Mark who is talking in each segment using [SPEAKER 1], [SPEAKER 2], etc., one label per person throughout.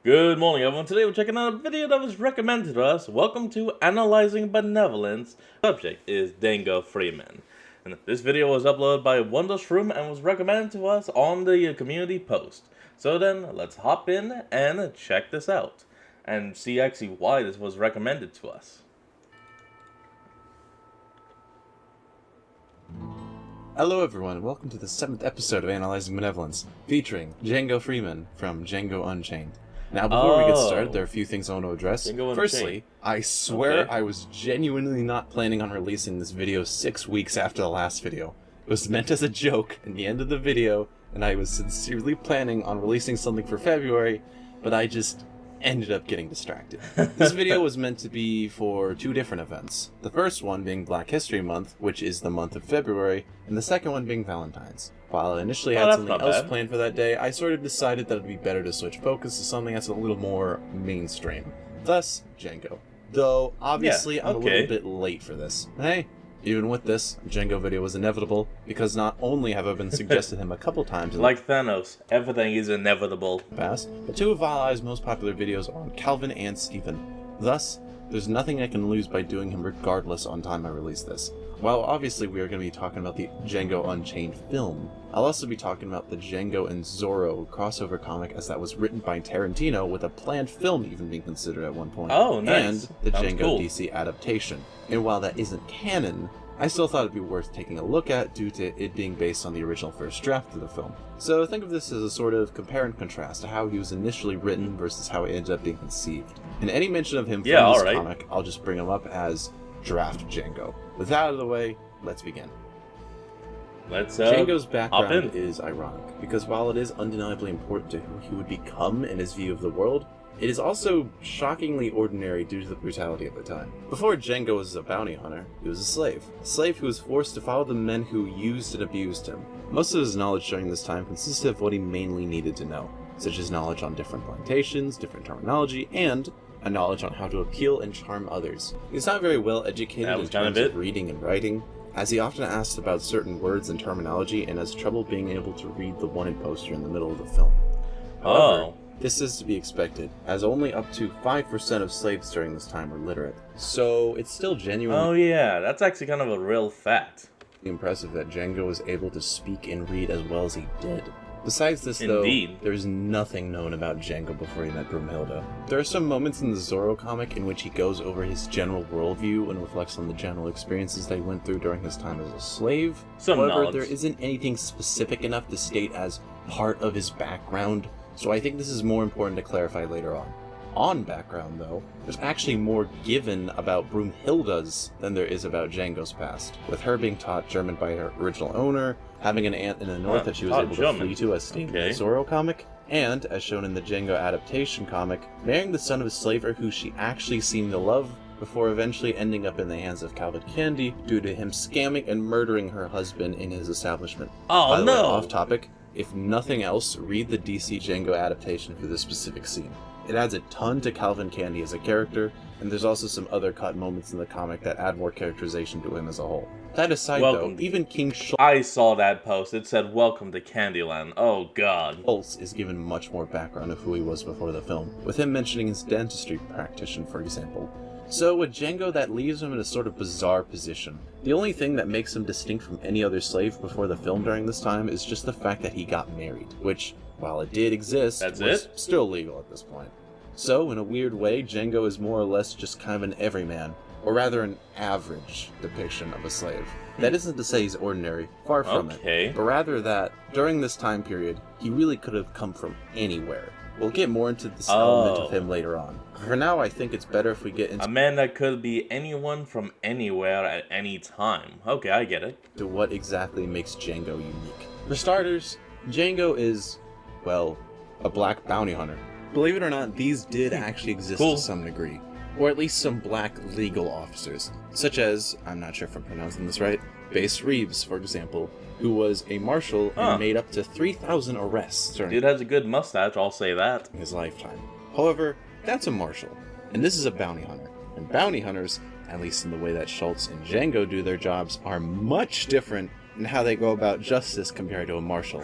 [SPEAKER 1] Good morning, everyone. Today we're checking out a video that was recommended to us. Welcome to Analyzing Benevolence. The subject is Django Freeman. And this video was uploaded by Freeman and was recommended to us on the community post. So then, let's hop in and check this out. And see actually why this was recommended to us.
[SPEAKER 2] Hello everyone, welcome to the 7th episode of Analyzing Benevolence, featuring Django Freeman from Django Unchained. Now, before we get started, there are a few things I want to address. Firstly, I swear I was genuinely not planning on releasing this video 6 weeks after the last video. It was meant as a joke in the end of the video, and I was sincerely planning on releasing something for February, but I just ended up getting distracted. This video was meant to be for two different events. The first one being Black History Month, which is the month of February, and the second one being Valentine's. While I initially had something else planned for that day, I sort of decided that it'd be better to switch focus to something that's a little more mainstream. Thus, Django. Though, obviously, I'm a little bit late for this. Hey, even with this, a Django video was inevitable, because not only have I been suggested him a couple times in
[SPEAKER 1] like Thanos, everything is inevitable.
[SPEAKER 2] The past, but two of Vali's most popular videos are on Calvin and Stephen. Thus, there's nothing I can lose by doing him regardless on time I release this. While obviously we are going to be talking about the Django Unchained film, I'll also be talking about the Django and Zorro crossover comic, as that was written by Tarantino with a planned film even being considered at one point.
[SPEAKER 1] Oh, nice.
[SPEAKER 2] And the Django DC adaptation. And while that isn't canon, I still thought it'd be worth taking a look at due to it being based on the original first draft of the film. So think of this as a sort of compare and contrast to how he was initially written versus how it ended up being conceived. In any mention of him from this comic, I'll just bring him up as Draft Django. With that out of the way, let's begin. Django's background is ironic, because while it is undeniably important to who he would become in his view of the world, it is also shockingly ordinary due to the brutality of the time. Before Django was a bounty hunter, he was a slave who was forced to follow the men who used and abused him. Most of his knowledge during this time consisted of what he mainly needed to know, such as knowledge on different plantations, different terminology, and a knowledge on how to appeal and charm others. He's not very well educated in terms of reading and writing, as he often asks about certain words and terminology and has trouble being able to read the wanted poster in the middle of the film. However, this is to be expected, as only up to 5% of slaves during this time were literate. So it's still genuinely...
[SPEAKER 1] Oh yeah, that's actually kind of a real fact.
[SPEAKER 2] Impressive that Django was able to speak and read as well as he did. Besides this, though, there's nothing known about Django before he met Broomhilda. There are some moments in the Zorro comic in which he goes over his general worldview and reflects on the general experiences that he went through during his time as a slave. However, there isn't anything specific enough to state as part of his background, so I think this is more important to clarify later on. On background, though, there's actually more given about Broomhilda's than there is about Django's past, with her being taught German by her original owner, having an aunt in the north that she was able to flee to as stated in the Zorro comic, and, as shown in the Django adaptation comic, marrying the son of a slaver who she actually seemed to love, before eventually ending up in the hands of Calvin Candy due to him scamming and murdering her husband in his establishment. By the way, off topic, if nothing else, read the DC Django adaptation for this specific scene. It adds a ton to Calvin Candy as a character, and there's also some other cut moments in the comic that add more characterization to him as a whole. That aside, though, even King Schultz...
[SPEAKER 1] I saw that post. It said, "Welcome to Candyland." Oh, God.
[SPEAKER 2] Schultz is given much more background of who he was before the film, with him mentioning his dentistry practitioner, for example. So with Django, that leaves him in a sort of bizarre position. The only thing that makes him distinct from any other slave before the film during this time is just the fact that he got married, which, while it did exist, was still legal at this point. So, in a weird way, Django is more or less just kind of an everyman, or rather an average depiction of a slave. That isn't to say he's ordinary, far from it, but rather that, during this time period, he really could have come from anywhere. We'll get more into this element of him later on. For now, I think it's better if we get into...
[SPEAKER 1] A man that could be anyone from anywhere at any time. Okay, I get it.
[SPEAKER 2] To what exactly makes Django unique. For starters, Django is, well, a black bounty hunter. Believe it or not, these did actually exist to some degree. Or at least some black legal officers. Such as, I'm not sure if I'm pronouncing this right, Bass Reeves, for example, who was a marshal and made up to 3,000 arrests during...
[SPEAKER 1] Dude has a good mustache, I'll say that.
[SPEAKER 2] ...his lifetime. However, that's a marshal, and this is a bounty hunter. And bounty hunters, at least in the way that Schultz and Django do their jobs, are much different and how they go about justice compared to a marshal.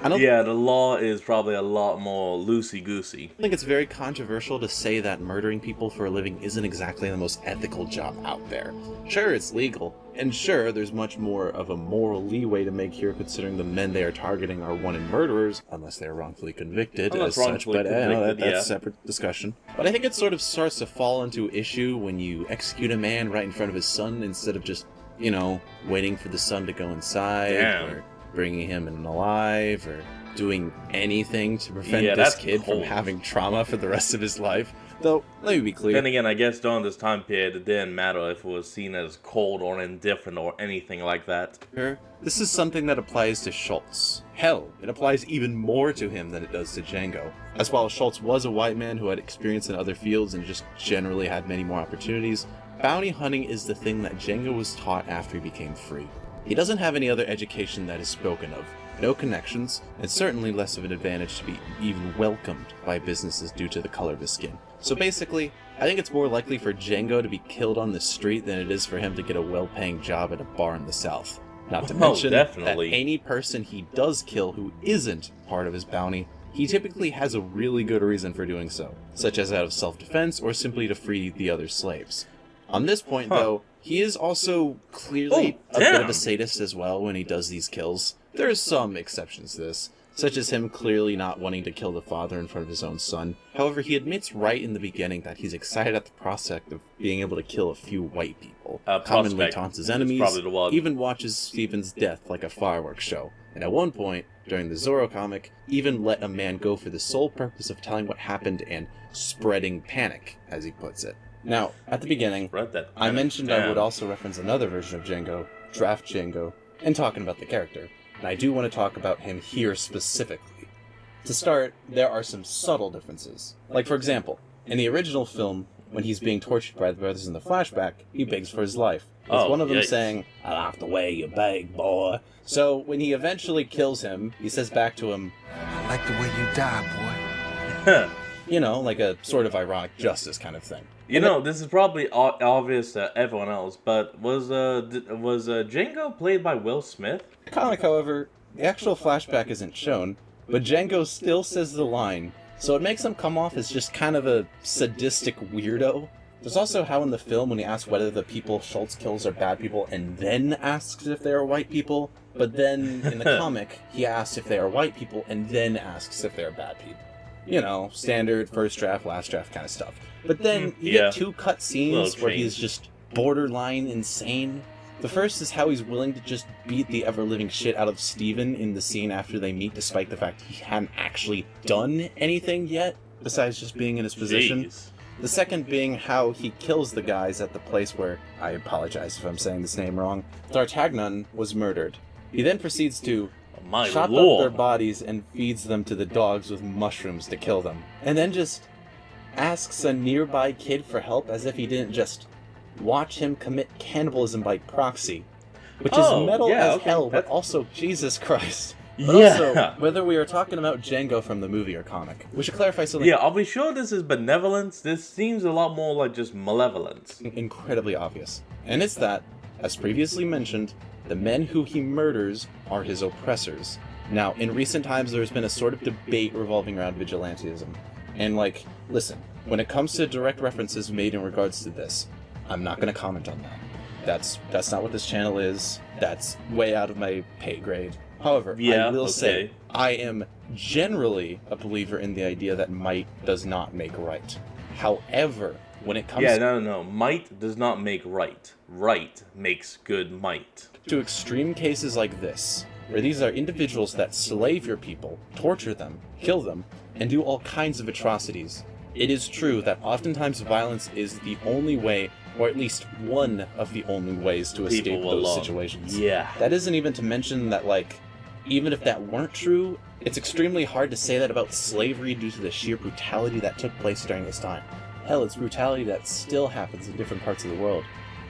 [SPEAKER 1] Yeah, the law is probably a lot more loosey-goosey.
[SPEAKER 2] I think it's very controversial to say that murdering people for a living isn't exactly the most ethical job out there. Sure, it's legal, and sure, there's much more of a moral leeway to make here considering the men they are targeting are wanted murderers, unless they are wrongfully convicted as such, but that's a separate discussion. But I think it sort of starts to fall into issue when you execute a man right in front of his son instead of just, you know, waiting for the son to go inside, or bringing him in alive, or doing anything to prevent this kid from having trauma for the rest of his life. Though, let me be clear.
[SPEAKER 1] Then again, I guess during this time period, it didn't matter if it was seen as cold or indifferent or anything like that.
[SPEAKER 2] Sure. This is something that applies to Schultz. Hell, it applies even more to him than it does to Django. As while Schultz was a white man who had experience in other fields and just generally had many more opportunities, bounty hunting is the thing that Django was taught after he became free. He doesn't have any other education that is spoken of, no connections, and certainly less of an advantage to be even welcomed by businesses due to the color of his skin. So basically, I think it's more likely for Django to be killed on the street than it is for him to get a well-paying job at a bar in the South. Not to mention that any person he does kill who isn't part of his bounty, he typically has a really good reason for doing so, such as out of self-defense or simply to free the other slaves. On this point, though, he is also clearly a bit of a sadist as well when he does these kills. There are some exceptions to this, such as him clearly not wanting to kill the father in front of his own son. However, he admits right in the beginning that he's excited at the prospect of being able to kill a few white people, commonly taunts his enemies, even watches Stephen's death like a fireworks show, and at one point, during the Zorro comic, even let a man go for the sole purpose of telling what happened and spreading panic, as he puts it. Now, at the beginning, I mentioned I would also reference another version of Django, Draft Django, and talking about the character. And I do want to talk about him here specifically. To start, there are some subtle differences. Like, for example, in the original film, when he's being tortured by the brothers in the flashback, he begs for his life, with one of them saying, "I like the way you beg, boy." So, when he eventually kills him, he says back to him, "I like the way you die, boy." You know, like a sort of ironic justice kind of thing.
[SPEAKER 1] You know, this is probably obvious to everyone else, but was Django played by Will Smith?
[SPEAKER 2] The comic, however, the actual flashback isn't shown, but Django still says the line, so it makes him come off as just kind of a sadistic weirdo. There's also how in the film when he asks whether the people Schultz kills are bad people and then asks if they are white people, but then in the comic he asks if they are white people and then asks if they are bad people. You know, standard first draft, last draft kind of stuff. But then you get two cut scenes where he's just borderline insane. The first is how he's willing to just beat the ever-living shit out of Steven in the scene after they meet, despite the fact he hadn't actually done anything yet, besides just being in his position. The second being how he kills the guys at the place where, I apologize if I'm saying this name wrong, D'Artagnan was murdered. He then proceeds to chop up their bodies and feeds them to the dogs with mushrooms to kill them. And then just asks a nearby kid for help as if he didn't just watch him commit cannibalism by proxy. Which is metal as hell, but also Jesus Christ. But also, whether we are talking about Django from the movie or comic, we should clarify something.
[SPEAKER 1] Yeah, are we sure this is benevolence? This seems a lot more like just malevolence.
[SPEAKER 2] Incredibly obvious. And it's that, as previously mentioned, the men who he murders are his oppressors. Now, in recent times, there's been a sort of debate revolving around vigilantism. And, listen, when it comes to direct references made in regards to this, I'm not going to comment on that. That's not what this channel is. That's way out of my pay grade. However, I will say, I am generally a believer in the idea that might does not make right. However, when it comes
[SPEAKER 1] no. Might does not make right. Right makes good might.
[SPEAKER 2] To extreme cases like this, where these are individuals that slave your people, torture them, kill them, and do all kinds of atrocities, it is true that oftentimes violence is the only way, or at least one of the only ways to escape those situations.
[SPEAKER 1] Yeah.
[SPEAKER 2] That isn't even to mention that, even if that weren't true, it's extremely hard to say that about slavery due to the sheer brutality that took place during this time. Hell, it's brutality that still happens in different parts of the world.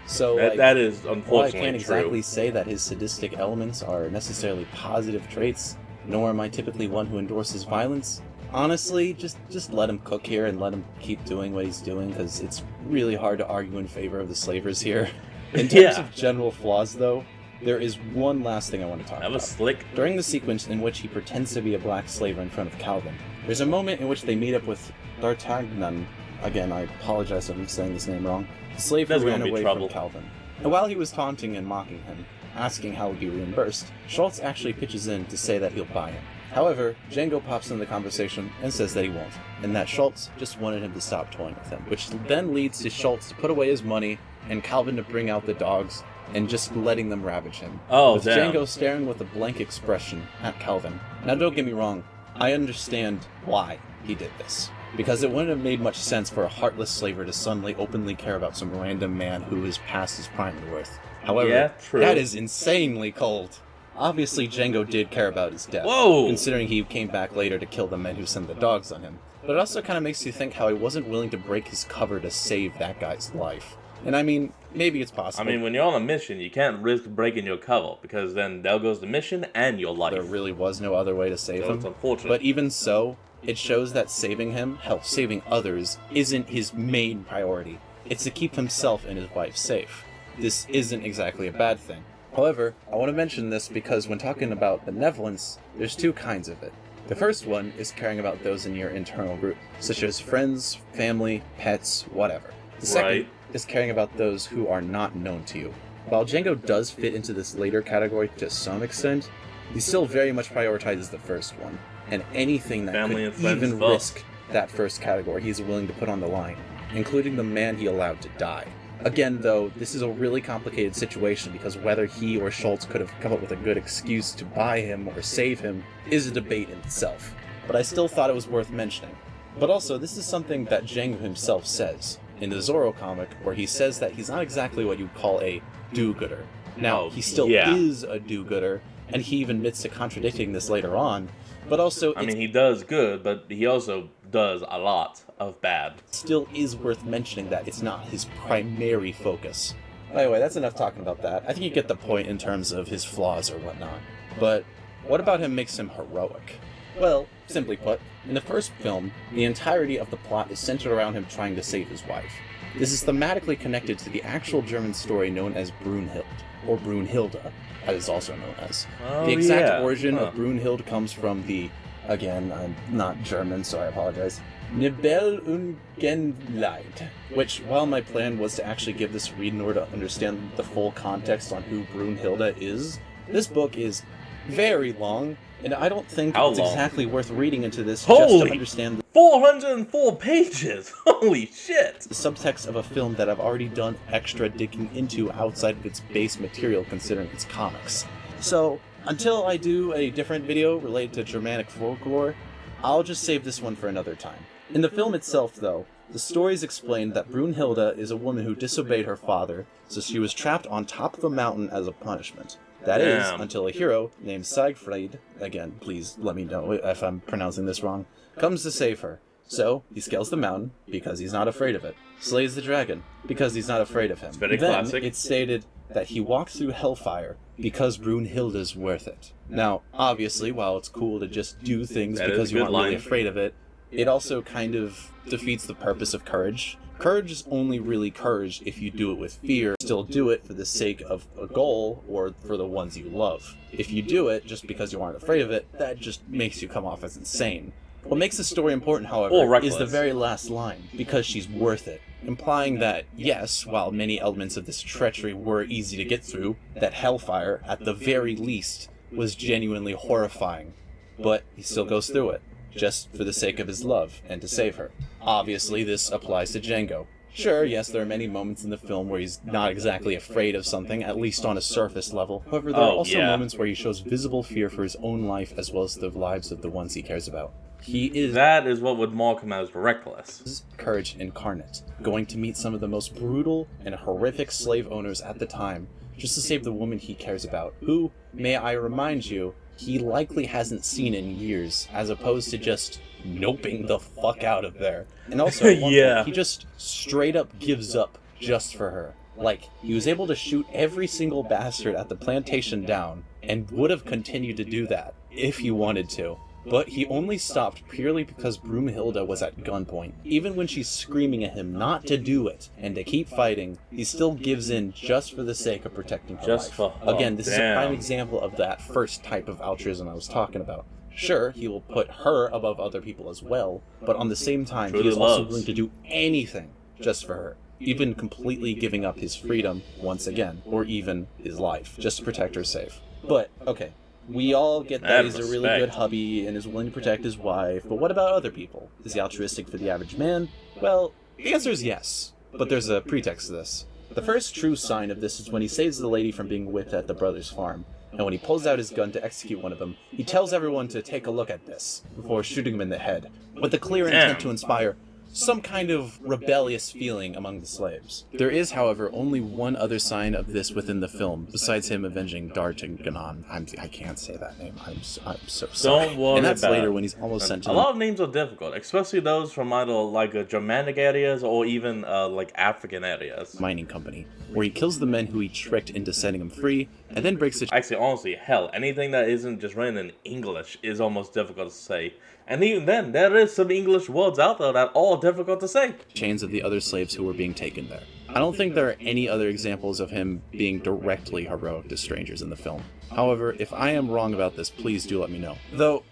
[SPEAKER 2] So,
[SPEAKER 1] that is unfortunately
[SPEAKER 2] while I can't exactly say that his sadistic elements are necessarily positive traits, nor am I typically one who endorses violence, honestly, just let him cook here and let him keep doing what he's doing, because it's really hard to argue in favor of the slavers here. In terms of general flaws, though, there is one last thing I want to talk about.
[SPEAKER 1] That was slick.
[SPEAKER 2] During the sequence in which he pretends to be a black slave in front of Calvin, there's a moment in which they meet up with D'Artagnan. Again, I apologize if I'm saying this name wrong. The slave who ran away from Calvin. And while he was taunting and mocking him, asking how he'll be reimbursed, Schultz actually pitches in to say that he'll buy him. However, Django pops in the conversation and says that he won't, and that Schultz just wanted him to stop toying with him, which then leads to Schultz to put away his money and Calvin to bring out the dogs and just letting them ravage him.
[SPEAKER 1] Oh,
[SPEAKER 2] with
[SPEAKER 1] damn.
[SPEAKER 2] Django staring with a blank expression at Calvin. Now don't get me wrong, I understand why he did this. Because it wouldn't have made much sense for a heartless slaver to suddenly openly care about some random man who is past his prime and worth. However,
[SPEAKER 1] yeah, true.
[SPEAKER 2] That is insanely cold. Obviously, Django did care about his death,
[SPEAKER 1] Whoa!
[SPEAKER 2] Considering he came back later to kill the men who sent the dogs on him. But it also kind of makes you think how he wasn't willing to break his cover to save that guy's life. And I mean, maybe it's possible.
[SPEAKER 1] I mean, when you're on a mission, you can't risk breaking your cover, because then there goes the mission and your life.
[SPEAKER 2] There really was no other way to save him.
[SPEAKER 1] It's unfortunate.
[SPEAKER 2] But even so, it shows that saving him, hell, saving others, isn't his main priority. It's to keep himself and his wife safe. This isn't exactly a bad thing. However, I want to mention this because when talking about benevolence, there's two kinds of it. The first one is caring about those in your internal group, such as friends, family, pets, whatever. The second is caring about those who are not known to you. While Django does fit into this later category to some extent, he still very much prioritizes the first one, and anything that
[SPEAKER 1] family
[SPEAKER 2] could even risk that first category he's willing to put on the line, including the man he allowed to die. Again, though, this is a really complicated situation because whether he or Schultz could have come up with a good excuse to buy him or save him is a debate in itself. But I still thought it was worth mentioning. But also, this is something that Django himself says in the Zorro comic, where he says that he's not exactly what you'd call a do-gooder. Now, he still is a do-gooder, and he even admits to contradicting this later on, but also...
[SPEAKER 1] I mean, he does good, but he also does a lot of bad.
[SPEAKER 2] Still is worth mentioning that it's not his primary focus. Anyway, that's enough talking about that. I think you get the point in terms of his flaws or whatnot. But what about him makes him heroic? Well, simply put, in the first film, the entirety of the plot is centered around him trying to save his wife. This is thematically connected to the actual German story known as Brunhild, or Brunhilde, as it's also known as. The exact origin of Brunhild comes from the, again, I'm not German, so I apologize, Nibelungenlied, which, while my plan was to actually give this read in order to understand the full context on who Brunhilde is, this book is very long, and I don't think it's exactly worth reading into this just to understand
[SPEAKER 1] 404 pages! Holy shit!
[SPEAKER 2] The subtext of a film that I've already done extra digging into outside of its base material considering its comics. So, until I do a different video related to Germanic folklore, I'll just save this one for another time. In the film itself, though, the stories explain that Brunhilde is a woman who disobeyed her father, so she was trapped on top of a mountain as a punishment. That is, until a hero named Siegfried, again, please let me know if I'm pronouncing this wrong, comes to save her. So, he scales the mountain, because he's not afraid of it. Slays the dragon, because he's not afraid of him.
[SPEAKER 1] It's very
[SPEAKER 2] then,
[SPEAKER 1] classic.
[SPEAKER 2] It's stated that he walks through hellfire, because Brunhilde's worth it. Now, obviously, while it's cool to just do things because you aren't really afraid of it, it also kind of defeats the purpose of courage. Courage is only really courage if you do it with fear. Still do it for the sake of a goal or for the ones you love. If you do it just because you aren't afraid of it, that just makes you come off as insane. What makes the story important, however, is the very last line, because she's worth it, implying that, yes, while many elements of this treachery were easy to get through, that hellfire, at the very least, was genuinely horrifying. But he still goes through it, just for the sake of his love, and to save her. Obviously, this applies to Django. Sure, yes, there are many moments in the film where he's not exactly afraid of something, at least on a surface level. However, there are also moments where he shows visible fear for his own life as well as the lives of the ones he cares about.
[SPEAKER 1] That is what would mark him as reckless.
[SPEAKER 2] Courage incarnate, going to meet some of the most brutal and horrific slave owners at the time, just to save the woman he cares about, who, may I remind you, he likely hasn't seen in years, as opposed to just noping the fuck out of there. And also, at one point, he just straight up gives up just for her. Like, he was able to shoot every single bastard at the plantation down, and would have continued to do that, if he wanted to. but he only stopped purely because Broomhilda was at gunpoint. Even when she's screaming at him not to do it and to keep fighting, he still gives in just for the sake of protecting her life. Again, this is a prime example of that first type of altruism I was talking about. Sure, he will put her above other people as well, but on the same time, he is also willing to do anything just for her. Even completely giving up his freedom, once again, or even his life, just to protect her safe. But, okay, we all get that he's a really good hubby and is willing to protect his wife, but what about other people? Is he altruistic for the average man? Well, the answer is yes, but there's a pretext to this. The first true sign of this is when he saves the lady from being whipped at the brothers' farm, and when he pulls out his gun to execute one of them, he tells everyone to take a look at this, before shooting him in the head, with the clear intent to inspire some kind of rebellious feeling among the slaves. There is, however, only one other sign of this within the film, besides him avenging D'Artagnan. I can't say that name. I'm so sorry.
[SPEAKER 1] Don't worry.
[SPEAKER 2] And that's later when he's almost sent to
[SPEAKER 1] a lot of names are difficult, especially those from either like Germanic areas or even like African areas.
[SPEAKER 2] Mining company, where he kills the men who he tricked into setting him free, and then breaks the...
[SPEAKER 1] Actually, honestly, hell, anything that isn't just written in English is almost difficult to say. And even then, there is some English words out there that are all difficult to say.
[SPEAKER 2] Chains of the other slaves who were being taken there. I don't think there are any other examples of him being directly heroic to strangers in the film. However, if I am wrong about this, please do let me know. Though,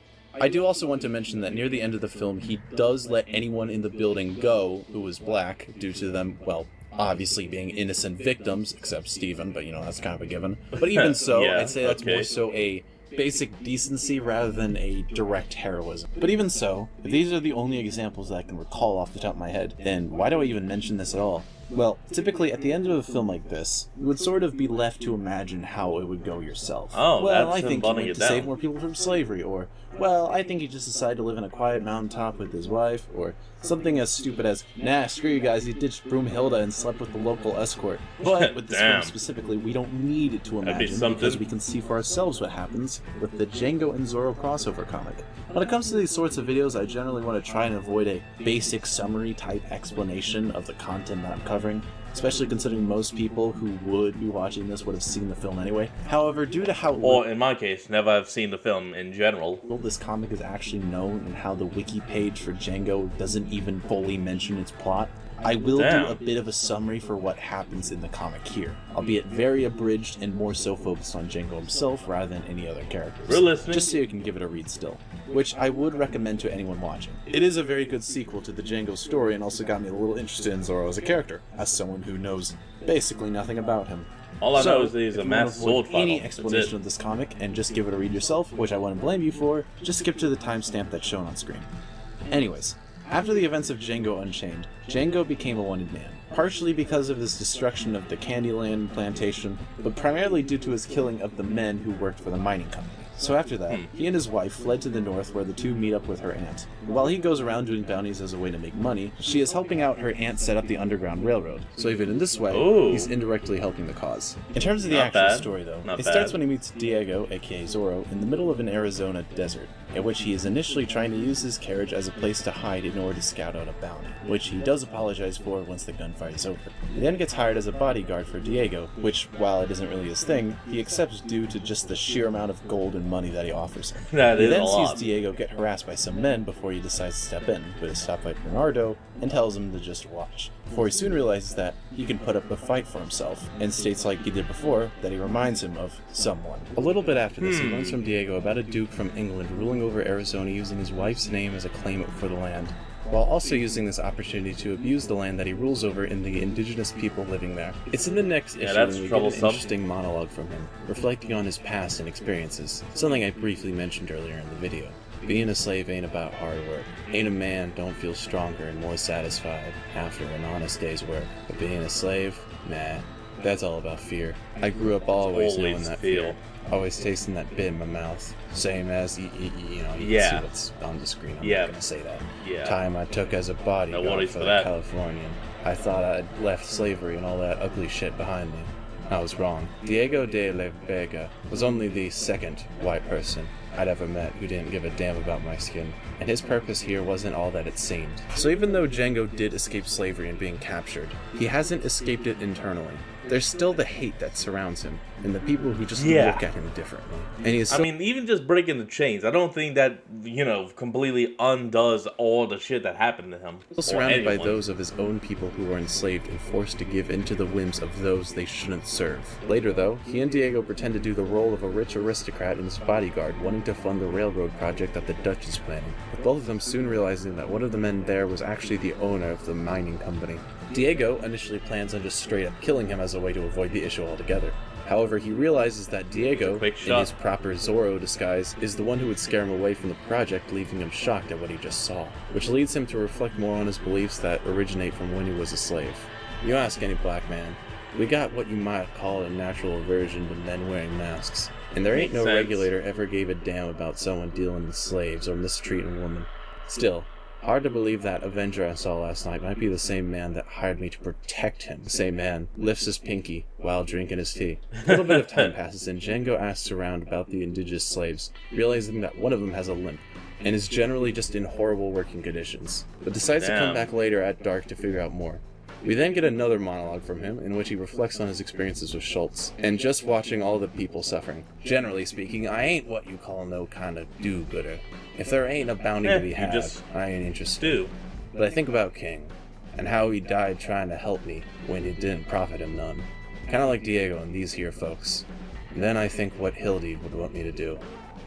[SPEAKER 2] I do also want to mention that near the end of the film, he does let anyone in the building go who was black due to them, well, obviously being innocent victims, except Stephen, but that's kind of a given. But even so, I'd say that's more so a basic decency rather than a direct heroism. But even so, if these are the only examples that I can recall off the top of my head, then why do I even mention this at all? Well, typically at the end of a film like this, you would sort of be left to imagine how it would go yourself.
[SPEAKER 1] Oh,
[SPEAKER 2] well, I think he went to save more people from slavery, or, well, I think he just decided to live in a quiet mountaintop with his wife, or something as stupid as, nah, screw you guys, he ditched Broomhilda and slept with the local escort. But with this film specifically, we don't need it to imagine, because we can see for ourselves what happens with the Django and Zorro crossover comic. When it comes to these sorts of videos, I generally want to try and avoid a basic summary type explanation of the content that I'm covering, especially considering most people who would be watching this would have seen the film anyway. However, due to how...
[SPEAKER 1] Or, in my case, never have seen the film in general.
[SPEAKER 2] Well, this comic is actually known and how the wiki page for Django doesn't even fully mention its plot, I will do a bit of a summary for what happens in the comic here, albeit very abridged and more so focused on Django himself rather than any other characters.
[SPEAKER 1] We're listening.
[SPEAKER 2] Just so you can give it a read still, which I would recommend to anyone watching. It is a very good sequel to the Django story and also got me a little interested in Zorro as a character, as someone who knows basically nothing about him.
[SPEAKER 1] All I know is that he's a masked sword fighter.
[SPEAKER 2] Any explanation of this comic and just give it a read yourself, which I wouldn't blame you for, just skip to the timestamp that's shown on screen. Anyways, after the events of Django Unchained, Django became a wanted man, partially because of his destruction of the Candyland plantation, but primarily due to his killing of the men who worked for the mining company. So after that, he and his wife fled to the north where the two meet up with her aunt. While he goes around doing bounties as a way to make money, she is helping out her aunt set up the Underground Railroad. So even in this way, he's indirectly helping the cause. In terms of the actual story though, it starts when he meets Diego, aka Zorro, in the middle of an Arizona desert, in which he is initially trying to use his carriage as a place to hide in order to scout out a bounty, which he does apologize for once the gunfight is over. He then gets hired as a bodyguard for Diego, which, while it isn't really his thing, he accepts due to just the sheer amount of gold and money that he offers him. He then sees Diego get harassed by some men before he decides to step in, but is stopped by Bernardo and tells him to just watch, before he soon realizes that he can put up a fight for himself, and states like he did before that he reminds him of someone. A little bit after this, he learns from Diego about a duke from England ruling over Arizona using his wife's name as a claimant for the land, while also using this opportunity to abuse the land that he rules over and the indigenous people living there. It's in the next issue when we get an interesting monologue from him, reflecting on his past and experiences, something I briefly mentioned earlier in the video. Being a slave ain't about hard work. Ain't a man don't feel stronger and more satisfied after an honest day's work. But being a slave, nah, that's all about fear. I grew up always knowing that fear. Always tasting that bit in my mouth. Same as, you can see what's on the screen. I'm not going to say that. Time I took as a bodyguard for the Californian. I thought I'd left slavery and all that ugly shit behind me. I was wrong. Diego de la Vega was only the second white person I'd ever met who didn't give a damn about my skin, and his purpose here wasn't all that it seemed. So even though Django did escape slavery and being captured, he hasn't escaped it internally. There's still the hate that surrounds him, and the people who just look at him differently. And he is
[SPEAKER 1] I mean, even just breaking the chains, I don't think that, completely undoes all the shit that happened to him.
[SPEAKER 2] Still surrounded by those of his own people who were enslaved and forced to give in to the whims of those they shouldn't serve. Later, though, he and Diego pretend to do the role of a rich aristocrat and his bodyguard wanting to fund the railroad project that the Dutch is planning, with both of them soon realizing that one of the men there was actually the owner of the mining company. Diego initially plans on just straight up killing him as a way to avoid the issue altogether. However, he realizes that Diego, in his proper Zorro disguise, is the one who would scare him away from the project, leaving him shocked at what he just saw, which leads him to reflect more on his beliefs that originate from when he was a slave. You ask any black man, we got what you might call a natural aversion to men wearing masks, and there ain't no regulator ever gave a damn about someone dealing with slaves or mistreating women. Still, hard to believe that Avenger I saw last night might be the same man that hired me to protect him. The same man lifts his pinky while drinking his tea. A little bit of time passes and Django asks around about the indigenous slaves, realizing that one of them has a limp and is generally just in horrible working conditions, but decides to come back later at dark to figure out more. We then get another monologue from him in which he reflects on his experiences with Schultz and just watching all the people suffering. Generally speaking, I ain't what you call no kind of do-gooder. If there ain't a bounty to be had, I ain't interested. But I think about King and how he died trying to help me when it didn't profit him none. Kinda like Diego and these here folks. And then I think what Hildy would want me to do.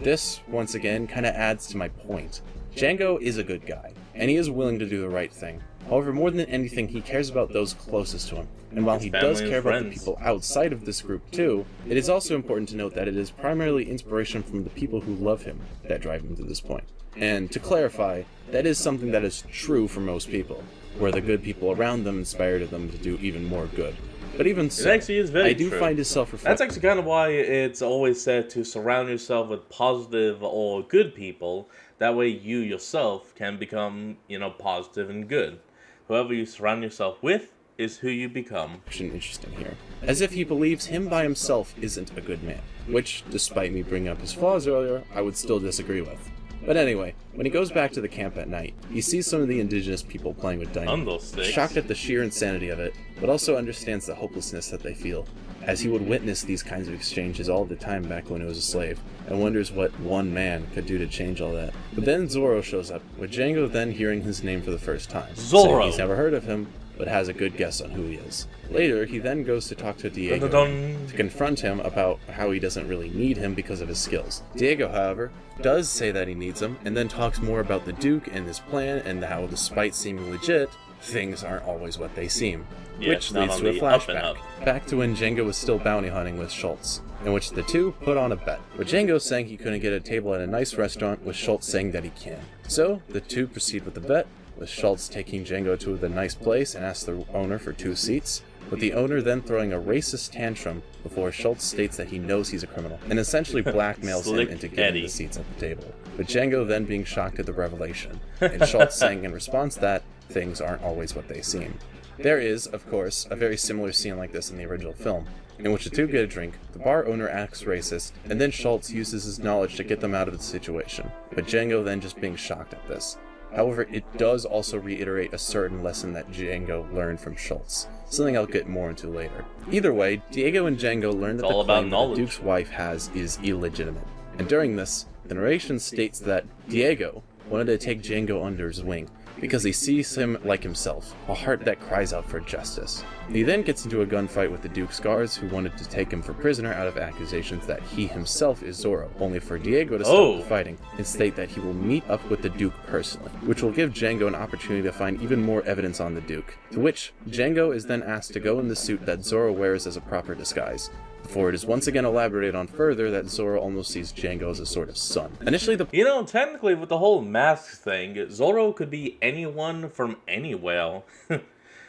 [SPEAKER 2] This, once again, kinda adds to my point. Django is a good guy, and he is willing to do the right thing. However, more than anything, he cares about those closest to him. And while he does care about the people outside of this group too, it is also important to note that it is primarily inspiration from the people who love him that drive him to this point. And to clarify, that is something that is true for most people, where the good people around them inspired them to do even more good. But even so,
[SPEAKER 1] it actually is very
[SPEAKER 2] I do find his self-reflection.
[SPEAKER 1] That's actually kind of why it's always said to surround yourself with positive or good people. That way you yourself can become, positive and good. Whoever you surround yourself with is who you become.
[SPEAKER 2] Interesting here. As if he believes him by himself isn't a good man, which, despite me bringing up his flaws earlier, I would still disagree with. But anyway, when he goes back to the camp at night, he sees some of the indigenous people playing with dynamite, shocked at the sheer insanity of it, but also understands the hopelessness that they feel, as he would witness these kinds of exchanges all the time back when he was a slave, and wonders what one man could do to change all that. But then Zorro shows up, with Django then hearing his name for the first time.
[SPEAKER 1] Zorro!
[SPEAKER 2] He's never heard of him, but has a good guess on who he is. Later, he then goes to talk to Diego to confront him about how he doesn't really need him because of his skills. Diego, however, does say that he needs him, and then talks more about the Duke and his plan and how, despite seeming legit, things aren't always what they seem. Which leads to a flashback, back to when Django was still bounty hunting with Schultz, in which the two put on a bet, with Django saying he couldn't get a table at a nice restaurant, with Schultz saying that he can. So, the two proceed with the bet, with Schultz taking Django to the nice place and asks the owner for 2 seats, with the owner then throwing a racist tantrum before Schultz states that he knows he's a criminal, and essentially blackmails him into getting the seats at the table, with Django then being shocked at the revelation, and Schultz saying in response that things aren't always what they seem. There is, of course, a very similar scene like this in the original film, in which the two get a drink, the bar owner acts racist, and then Schultz uses his knowledge to get them out of the situation, with Django then just being shocked at this. However, it does also reiterate a certain lesson that Django learned from Schultz, something I'll get more into later. Either way, Diego and Django learn that the claim that the Duke's wife has is illegitimate, and during this, the narration states that Diego wanted to take Django under his wing, because he sees him like himself, a heart that cries out for justice. He then gets into a gunfight with the Duke's guards who wanted to take him for prisoner out of accusations that he himself is Zorro, only for Diego to stop the fighting and state that he will meet up with the Duke personally, which will give Django an opportunity to find even more evidence on the Duke, to which Django is then asked to go in the suit that Zorro wears as a proper disguise, before it is once again elaborated on further that Zorro almost sees Django as a sort of son. Initially
[SPEAKER 1] technically with the whole mask thing, Zorro could be anyone from anywhere.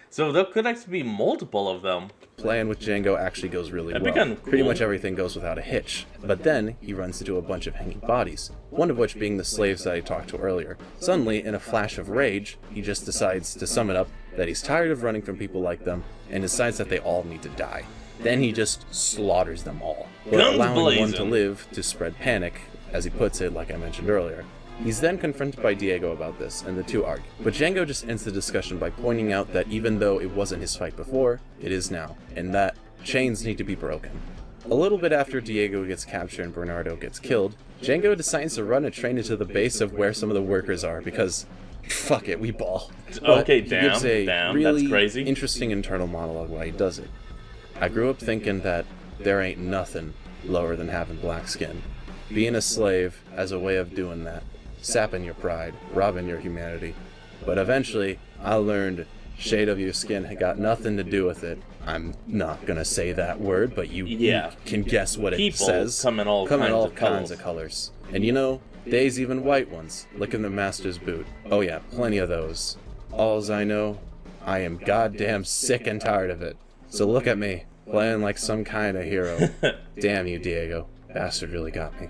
[SPEAKER 1] So there could actually be multiple of them.
[SPEAKER 2] Plan with Django actually goes really well. Cool. Pretty much everything goes without a hitch. But then, he runs into a bunch of hanging bodies, one of which being the slaves that I talked to earlier. Suddenly, in a flash of rage, he just decides, to sum it up, that he's tired of running from people like them, and decides that they all need to die. Then he just slaughters them all, but allowing one to live to spread panic, as he puts it, like I mentioned earlier. He's then confronted by Django about this, and the two argue. But Django just ends the discussion by pointing out that even though it wasn't his fight before, it is now, and that chains need to be broken. A little bit after Diego gets captured and Bernardo gets killed, Django decides to run a train into the base of where some of the workers are because, fuck it, we ball.
[SPEAKER 1] Okay,
[SPEAKER 2] he gives a really
[SPEAKER 1] that's crazy.
[SPEAKER 2] Interesting internal monologue while he does it. I grew up thinking that there ain't nothing lower than having black skin. Being a slave as a way of doing that, sapping your pride, robbing your humanity. But eventually, I learned shade of your skin had got nothing to do with it. I'm not gonna say that word, but you can guess what it says.
[SPEAKER 1] Come in all
[SPEAKER 2] kinds of colors. And you know, days even white ones, licking the master's boot. Oh yeah, plenty of those. Alls I know, I am goddamn sick and tired of it. So look at me, playing like some kind of hero. Damn you, Diego. Bastard really got me.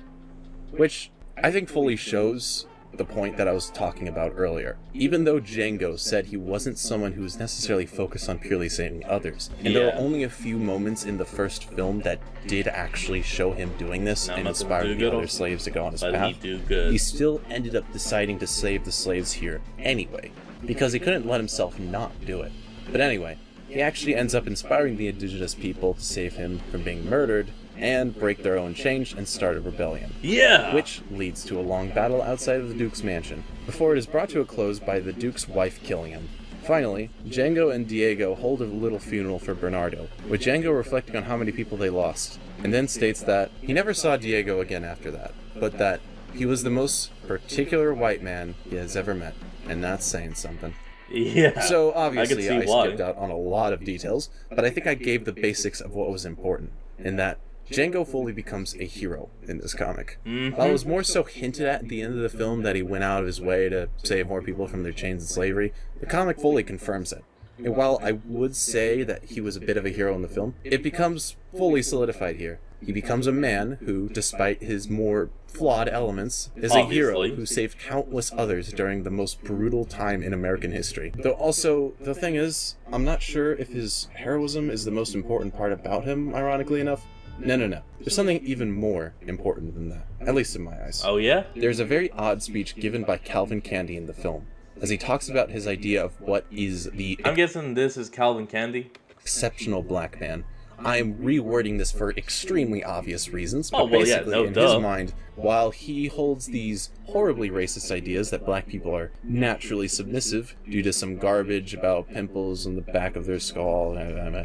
[SPEAKER 2] Which I think fully shows the point that I was talking about earlier. Even though Django said he wasn't someone who was necessarily focused on purely saving others, and there are only a few moments in the first film that did actually show him doing this and inspired the other slaves to go on his path, he still ended up deciding to save the slaves here anyway, because he couldn't let himself not do it. But anyway, he actually ends up inspiring the indigenous people to save him from being murdered and break their own chains and start a rebellion.
[SPEAKER 1] Yeah!
[SPEAKER 2] Which leads to a long battle outside of the Duke's mansion, before it is brought to a close by the Duke's wife killing him. Finally, Django and Diego hold a little funeral for Bernardo, with Django reflecting on how many people they lost, and then states that he never saw Diego again after that, but that he was the most particular white man he has ever met, and that's saying something.
[SPEAKER 1] Yeah.
[SPEAKER 2] So obviously I skipped out on a lot of details, but I think I gave the basics of what was important, in that Django fully becomes a hero in this comic. While it was more so hinted at the end of the film that he went out of his way to save more people from their chains and slavery, the comic fully confirms it. And while I would say that he was a bit of a hero in the film, it becomes fully solidified here. He becomes a man who, despite his more flawed elements, is a hero who saved countless others during the most brutal time in American history. Though also, the thing is, I'm not sure if his heroism is the most important part about him, ironically enough. No. There's something even more important than that, at least in my eyes.
[SPEAKER 1] Oh yeah?
[SPEAKER 2] There's a very odd speech given by Calvin Candy in the film, as he talks about his idea of what is the...
[SPEAKER 1] I'm guessing this is Calvin Candy?
[SPEAKER 2] ...exceptional black man. I'm rewording this for extremely obvious reasons, but
[SPEAKER 1] in
[SPEAKER 2] his mind, while he holds these horribly racist ideas that black people are naturally submissive due to some garbage about pimples on the back of their skull,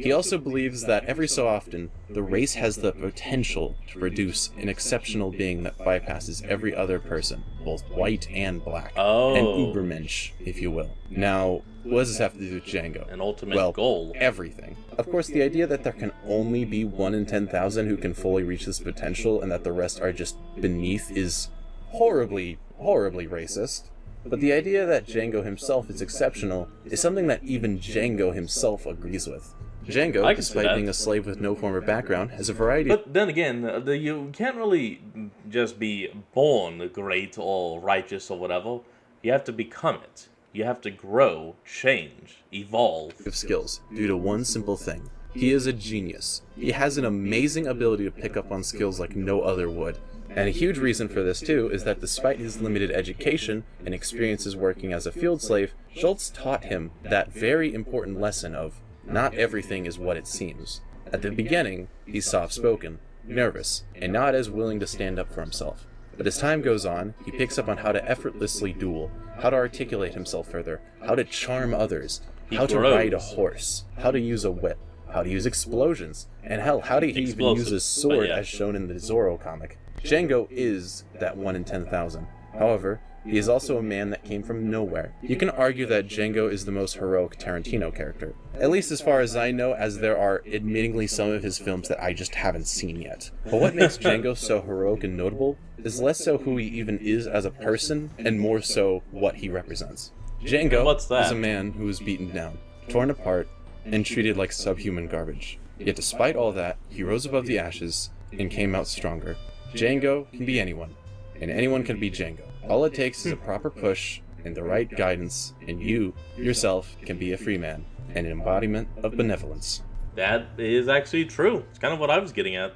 [SPEAKER 2] he also believes that every so often, the race has the potential to produce an exceptional being that bypasses every other person, both white and black.
[SPEAKER 1] Oh.
[SPEAKER 2] An Ubermensch, if you will. Now, what does this have to do with Django?
[SPEAKER 1] An ultimate goal.
[SPEAKER 2] Everything. Of course, the idea that there can only be 1 in 10,000 who can fully reach this potential and that the rest are just beneath is horribly, horribly racist. But the idea that Django himself is exceptional is something that even Django himself agrees with. Django, despite being a slave with no former background, has a variety of...
[SPEAKER 1] But then again, you can't really just be born great or righteous or whatever. You have to become it. You have to grow, change, evolve.
[SPEAKER 2] ...of skills due to one simple thing. He is a genius. He has an amazing ability to pick up on skills like no other would. And a huge reason for this, too, is that despite his limited education and experiences working as a field slave, Schultz taught him that very important lesson of not everything is what it seems. At the beginning, he's soft-spoken, nervous, and not as willing to stand up for himself. But as time goes on, he picks up on how to effortlessly duel, how to articulate himself further, how to charm others, how to ride a horse, how to use a whip, how to use explosions, and hell, how to even use his sword as shown in the Zorro comic. Django is that 1 in 10,000. However, he is also a man that came from nowhere. You can argue that Django is the most heroic Tarantino character, at least as far as I know, as there are admittingly some of his films that I just haven't seen yet. But what makes Django so heroic and notable is less so who he even is as a person, and more so what he represents. Django is a man who was beaten down, torn apart, and treated like subhuman garbage. Yet despite all that, he rose above the ashes and came out stronger. Django can be anyone, and anyone can be Django. All it takes is a proper push and the right guidance, and you, yourself, can be a free man, and an embodiment of benevolence.
[SPEAKER 1] That is actually true. It's kind of what I was getting at.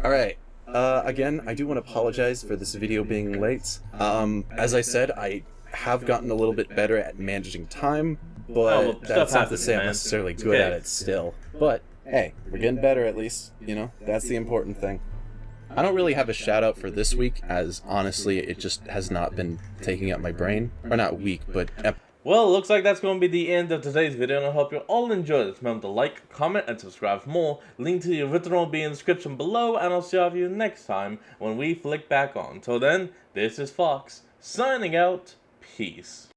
[SPEAKER 2] Alright, Again, I do want to apologize for this video being late. As I said, I have gotten a little bit better at managing time, but that's not to say I'm necessarily good at it still. But, hey, we're getting better at least, you know? That's the important thing. I don't really have a shout out for this week, as honestly, it just has not been taking up my brain. Or not week, but...
[SPEAKER 1] Well, it looks like that's going to be the end of today's video, and I hope you all enjoyed it. Remember to like, comment, and subscribe for more. Link to the original will be in the description below, and I'll see all of you next time when we flick back on. Till then, this is Fox, signing out. Peace.